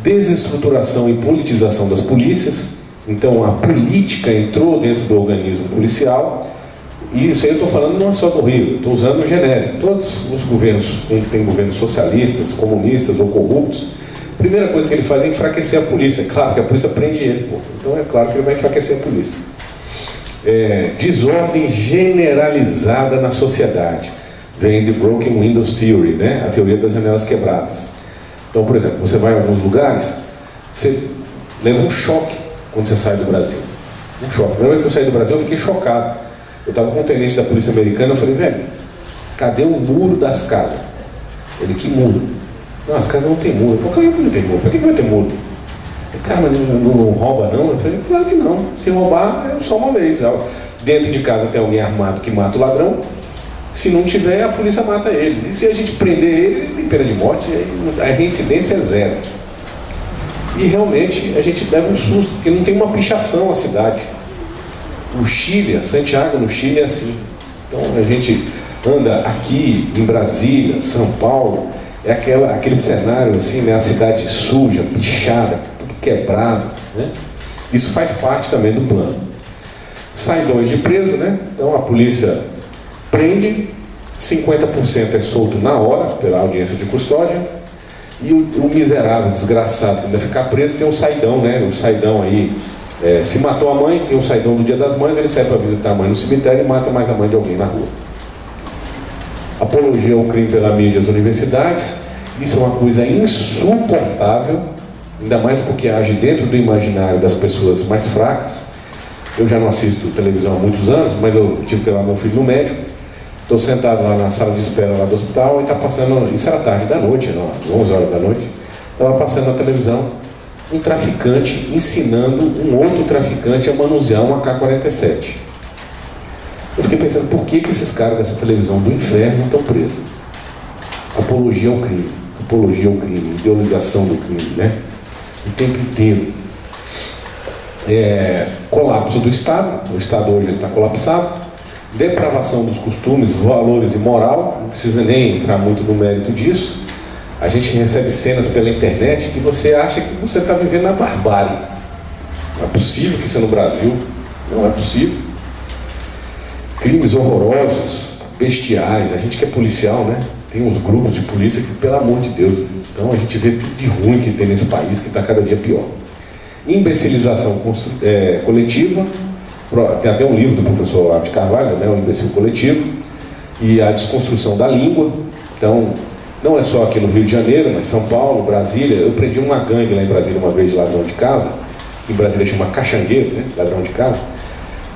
Desestruturação e politização das polícias. Então, a política entrou dentro do organismo policial. E isso aí eu estou falando não é só do Rio, estou usando o genérico. Todos os governos, quando tem governos socialistas, comunistas ou corruptos, a primeira coisa que ele faz é enfraquecer a polícia. É claro que a polícia prende ele, pô. Então é claro que ele vai enfraquecer a polícia. Desordem generalizada na sociedade. Vem de Broken Windows Theory, né? A teoria das janelas quebradas. Então, por exemplo, você vai em alguns lugares, você leva um choque quando você sai do Brasil. Um choque. A primeira vez que eu saí do Brasil, eu fiquei chocado. Eu estava com um tenente da polícia americana, eu falei, velho, cadê o muro das casas? Ele, que muro? Não, as casas não tem muro. Eu falei, claro que não tem muro, pra que vai ter muro? Ele, cara, mas não rouba não? Eu falei, claro que não, se roubar é só uma vez. Dentro de casa tem alguém armado que mata o ladrão, se não tiver, a polícia mata ele. E se a gente prender ele, ele tem pena de morte, a reincidência é zero. E realmente a gente leva um susto, porque não tem uma pichação a cidade. O Chile, Santiago no Chile é assim. Então a gente anda aqui em Brasília, São Paulo, é aquele cenário assim, né? A cidade suja, pichada, tudo quebrado, né? Isso faz parte também do plano. Saidões de preso, né? Então a polícia prende, 50% é solto na hora, pela audiência de custódia, e o miserável, desgraçado, que ainda ficar preso, tem um saidão, né? O saidão aí. Se matou a mãe, tem um saidão do Dia das Mães, ele sai para visitar a mãe no cemitério e mata mais a mãe de alguém na rua. Apologia ao crime pela mídia às universidades, isso é uma coisa insuportável, ainda mais porque age dentro do imaginário das pessoas mais fracas. Eu já não assisto televisão há muitos anos, mas eu tive que levar meu filho no médico, estou sentado lá na sala de espera lá do hospital e está passando, isso era tarde da noite, às 11 horas da noite, estava passando na televisão um traficante ensinando um outro traficante a manusear um AK-47. Eu fiquei pensando, por que esses caras dessa televisão do inferno estão presos? Apologia ao crime, idealização do crime, né? O tempo inteiro. Colapso do Estado, o Estado hoje está colapsado, depravação dos costumes, valores e moral, não precisa nem entrar muito no mérito disso. A gente recebe cenas pela internet que você acha que você está vivendo na barbárie. Não é possível que isso é no Brasil. Não é possível. Crimes horrorosos, bestiais. A gente que é policial, né? Tem uns grupos de polícia que, pelo amor de Deus, então a gente vê tudo de ruim que tem nesse país, que está cada dia pior. Imbecilização coletiva. Tem até um livro do professor Olavo de Carvalho, né? O Imbecil Coletivo. E a desconstrução da língua. Então, não é só aqui no Rio de Janeiro, mas São Paulo, Brasília. Eu prendi uma gangue lá em Brasília uma vez de ladrão de casa, que em Brasília chama caxangueiro, né? Ladrão de casa,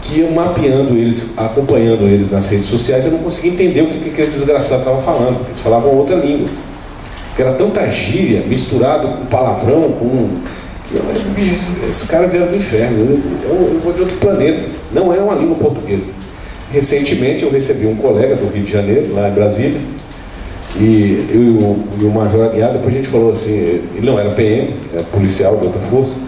que ia mapeando eles, acompanhando eles nas redes sociais. Eu não conseguia entender o que aqueles desgraçados estavam falando, porque eles falavam outra língua. Porque era tanta gíria, misturado com palavrão, esse cara veio do inferno, eu vou de outro planeta. Não é uma língua portuguesa. Recentemente eu recebi um colega do Rio de Janeiro, lá em Brasília, e eu e o Major Aguiar, depois a gente falou assim, ele não era PM, era policial de outra força.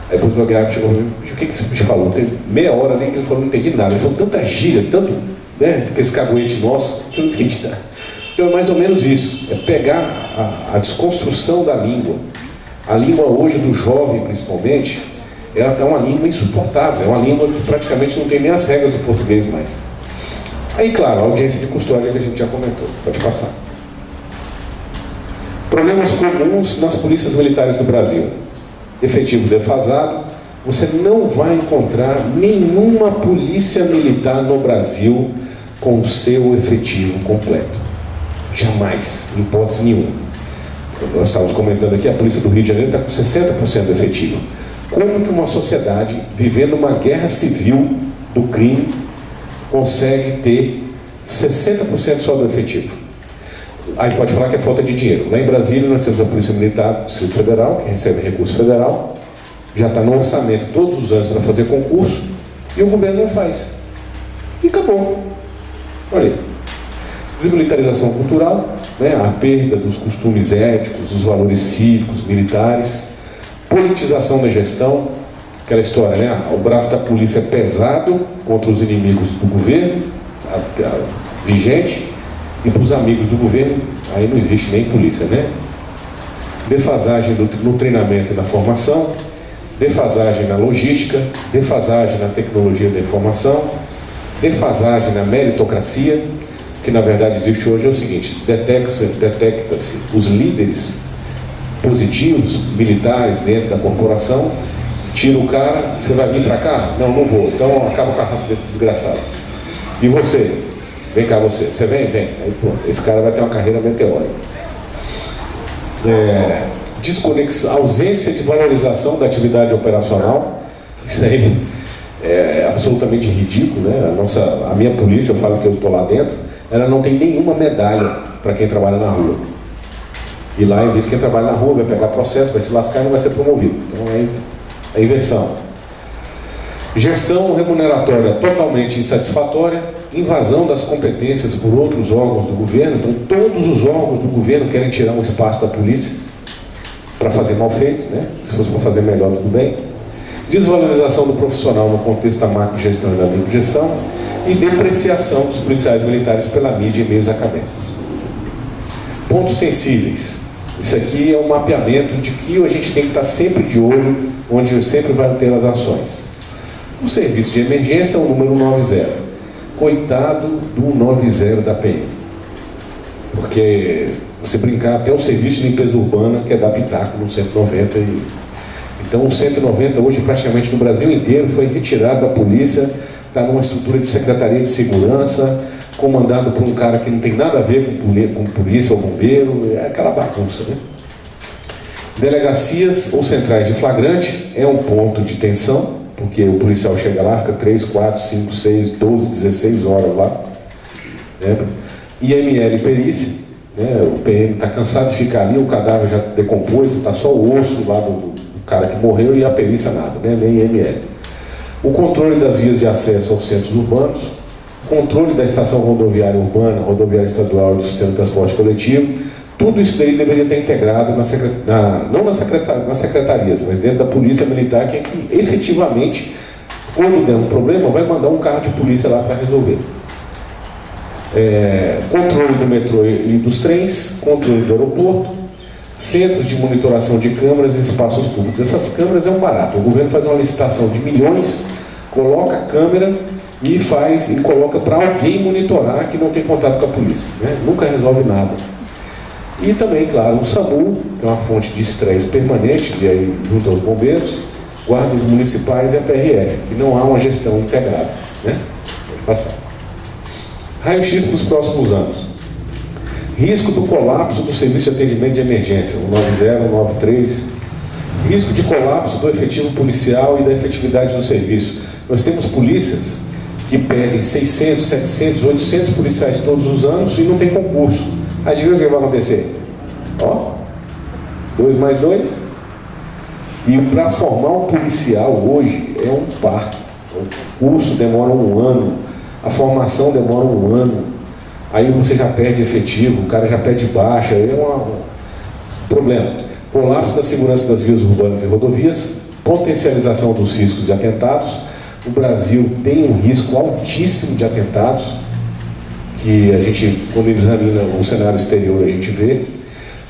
Aí depois o Aguiar chegou e falou, o que esse bicho falou? Tem meia hora ali que ele falou, não entendi nada. Ele falou tanta gíria, tanto, né, que esse caguete nosso, que eu não entendi nada. Então é mais ou menos isso, é pegar a desconstrução da língua. A língua hoje do jovem, principalmente, ela é uma língua insuportável, é uma língua que praticamente não tem nem as regras do português mais. Aí, claro, a audiência de custódia que a gente já comentou, pode passar. Problemas comuns nas polícias militares do Brasil. Efetivo defasado. Você não vai encontrar nenhuma polícia militar no Brasil com o seu efetivo completo. Jamais, em hipótese nenhuma. Nós estávamos comentando aqui, a polícia do Rio de Janeiro está com 60% do efetivo. Como que uma sociedade, vivendo uma guerra civil do crime, consegue ter 60% só do efetivo? Aí pode falar que é falta de dinheiro. Lá em Brasília nós temos a Polícia Militar do Distrito Federal, que recebe recurso federal, já está no orçamento todos os anos para fazer concurso, e o governo não faz. E acabou. Olha aí. Desmilitarização cultural, né? A perda dos costumes éticos, dos valores cívicos, militares, politização da gestão, aquela história, né? O braço da polícia é pesado contra os inimigos do governo, vigente, e para os amigos do governo, aí não existe nem polícia, né? Defasagem no treinamento e na formação, defasagem na logística, defasagem na tecnologia da informação, defasagem na meritocracia, que na verdade existe hoje é o seguinte: detecta-se os líderes positivos, militares dentro da corporação, tira o cara, você vai vir para cá? Não, não vou, então acaba com a raça desse desgraçado. E você? Vem cá você vem? Vem. Aí pronto, esse cara vai ter uma carreira meteórica. Desconexão, ausência de valorização da atividade operacional, isso aí é absolutamente ridículo, né? A minha polícia, eu falo que eu estou lá dentro, ela não tem nenhuma medalha para quem trabalha na rua. E lá, em vez de quem trabalha na rua vai pegar processo, vai se lascar e não vai ser promovido. Então é a inversão. Gestão remuneratória totalmente insatisfatória, invasão das competências por outros órgãos do governo. Então todos os órgãos do governo querem tirar um espaço da polícia para fazer mal feito, né? Se fosse para fazer melhor, tudo bem. Desvalorização do profissional no contexto da macrogestão e da microgestão, e depreciação dos policiais militares pela mídia e meios acadêmicos. Pontos sensíveis. Isso aqui é um mapeamento de que a gente tem que estar sempre de olho, onde sempre vai ter as ações. O serviço de emergência é o número 90. Coitado do 90 da PM. Porque você brincar, até o serviço de limpeza urbana quer dar pitaco no 190. Então o 190 hoje praticamente no Brasil inteiro foi retirado da polícia, está numa estrutura de secretaria de segurança, comandado por um cara que não tem nada a ver com polícia ou bombeiro, é aquela bagunça, né? Delegacias ou centrais de flagrante é um ponto de tensão, porque o policial chega lá, fica 3, 4, 5, 6, 12, 16 horas lá, né? IML perícia, né? O PM está cansado de ficar ali, o cadáver já decompôs, está só o osso lá do cara que morreu e a perícia nada, né? Nem IML. O controle das vias de acesso aos centros urbanos, controle da estação rodoviária urbana, rodoviária estadual e do sistema de transporte coletivo. Tudo isso daí deveria estar integrado não nas secretarias, mas dentro da polícia militar, que efetivamente, quando der um problema, vai mandar um carro de polícia lá para resolver. Controle do metrô e dos trens, controle do aeroporto, centros de monitoração de câmeras e espaços públicos. Essas câmeras é um barato. O governo faz uma licitação de milhões, coloca a câmera e coloca para alguém monitorar que não tem contato com a polícia, né? Nunca resolve nada. E também, claro, o SAMU, que é uma fonte de estresse permanente, e aí junto aos bombeiros, guardas municipais e a PRF, que não há uma gestão integrada, né? Pode passar. Raio-X para os próximos anos. Risco do colapso do serviço de atendimento de emergência, o 90, o 93. Risco de colapso do efetivo policial e da efetividade do serviço. Nós temos polícias que perdem 600, 700, 800 policiais todos os anos e não tem concurso. Adivinha o que vai acontecer? 2 mais 2. E para formar um policial hoje é um parto. O curso demora 1 ano, a formação demora 1 ano. Aí você já perde efetivo, o cara já pede baixa, é um problema. Colapso da segurança das vias urbanas e rodovias, potencialização dos riscos de atentados. O Brasil tem um risco altíssimo de atentados, que a gente, quando examina o cenário exterior, a gente vê.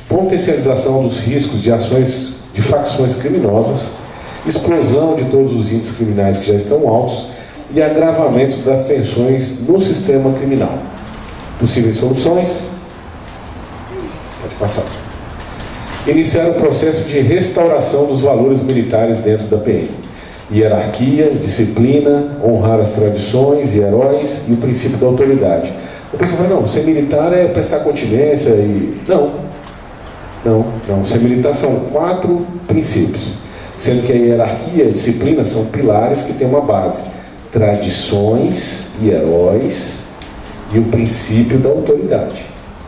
Potencialização dos riscos de ações de facções criminosas, explosão de todos os índices criminais que já estão altos e agravamento das tensões no sistema criminal. Possíveis soluções? Pode passar. Iniciar o processo de restauração dos valores militares dentro da PM. Hierarquia, disciplina, honrar as tradições e heróis e o princípio da autoridade. O pessoal fala, não, ser militar é prestar continência e... Não. Ser militar são 4 princípios. Sendo que a hierarquia e a disciplina são pilares que têm uma base. Tradições e heróis e o princípio da autoridade.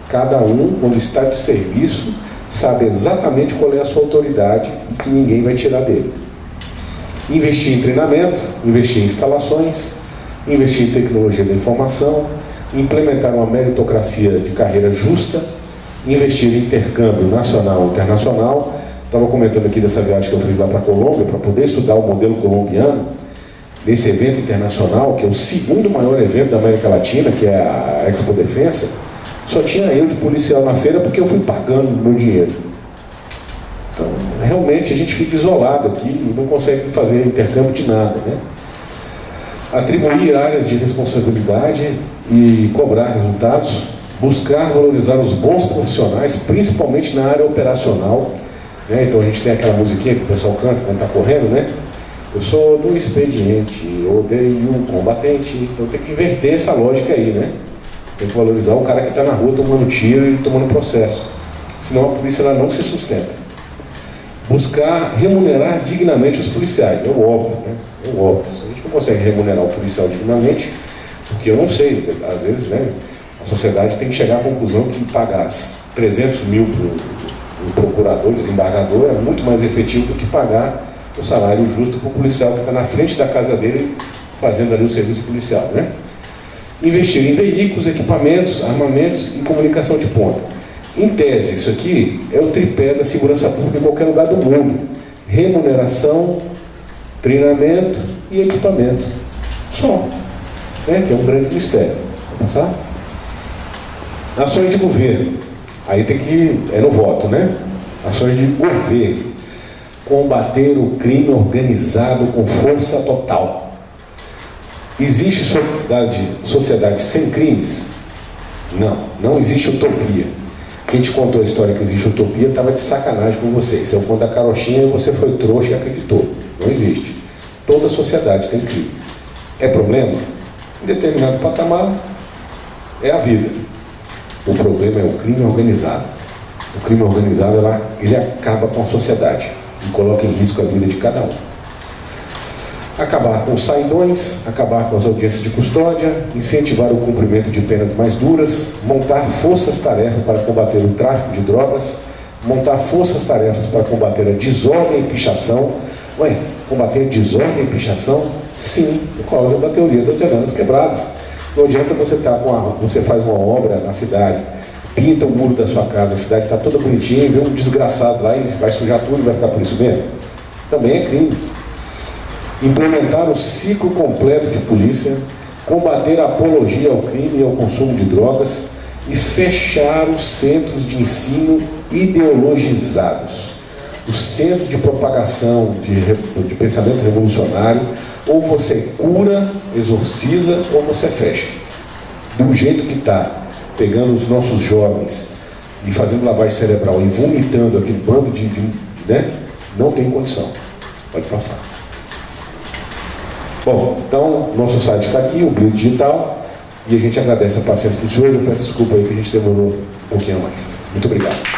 Cada um, quando está de serviço, sabe exatamente qual é a sua autoridade e que ninguém vai tirar dele. Investir em treinamento, investir em instalações, investir em tecnologia da informação, implementar uma meritocracia de carreira justa, investir em intercâmbio nacional e internacional. Estava comentando aqui dessa viagem que eu fiz lá para a Colômbia, para poder estudar o modelo colombiano, nesse evento internacional, que é o 2º maior evento da América Latina, que é a Expo Defensa. Só tinha eu de policial na feira porque eu fui pagando o meu dinheiro. Então, realmente, a gente fica isolado aqui e não consegue fazer intercâmbio de nada, né? Atribuir áreas de responsabilidade e cobrar resultados, buscar valorizar os bons profissionais, principalmente na área operacional, né? Então, a gente tem aquela musiquinha que o pessoal canta quando está correndo, né? Eu sou do expediente, odeio o combatente. Então, tem que inverter essa lógica aí, né? Tem que valorizar o cara que está na rua tomando tiro e tomando processo. Senão a polícia ela não se sustenta. Buscar remunerar dignamente os policiais. É o óbvio, né? É o óbvio. A gente não consegue remunerar o policial dignamente, porque eu não sei, às vezes, né? A sociedade tem que chegar à conclusão que pagar 300 mil para o procurador, desembargador, é muito mais efetivo do que pagar o salário justo para o policial que está na frente da casa dele fazendo ali o serviço policial, né? Investir em veículos, equipamentos, armamentos e comunicação de ponta. Em tese, isso aqui é o tripé da segurança pública em qualquer lugar do mundo. Remuneração, treinamento e equipamento. Só. Né? Que é um grande mistério. Vamos passar? Ações de governo. Aí tem que... é no voto, né? Ações de governo. Combater o crime organizado com força total. Existe sociedade sem crimes? Não existe utopia. Quem te contou a história que existe utopia estava de sacanagem com vocês. Eu conto a carochinha e você foi trouxa e acreditou. Não existe. Toda sociedade tem crime. É problema? Em determinado patamar, é a vida. O problema é o crime organizado. O crime organizado, ele acaba com a sociedade e coloca em risco a vida de cada um. Acabar com os saidões, acabar com as audiências de custódia, incentivar o cumprimento de penas mais duras, montar forças-tarefas para combater o tráfico de drogas, montar forças-tarefas para combater a desordem e pichação. Combater a desordem e pichação? Sim, por causa da teoria das velanas quebradas. Não adianta você faz uma obra na cidade, pinta o muro da sua casa, a cidade está toda bonitinha, e vê um desgraçado lá e vai sujar tudo e vai ficar por isso mesmo? Também é crime. Implementar o ciclo completo de polícia, combater a apologia ao crime e ao consumo de drogas e fechar os centros de ensino ideologizados. O centro de propagação de pensamento revolucionário, ou você cura, exorciza, ou você fecha. Do jeito que está, pegando os nossos jovens e fazendo lavagem cerebral e vomitando aquele bando né? Não tem condição. Pode passar. Bom, então, nosso site está aqui, o Blitz Digital, e a gente agradece a paciência dos senhores. Eu peço desculpa aí que a gente demorou um pouquinho a mais. Muito obrigado.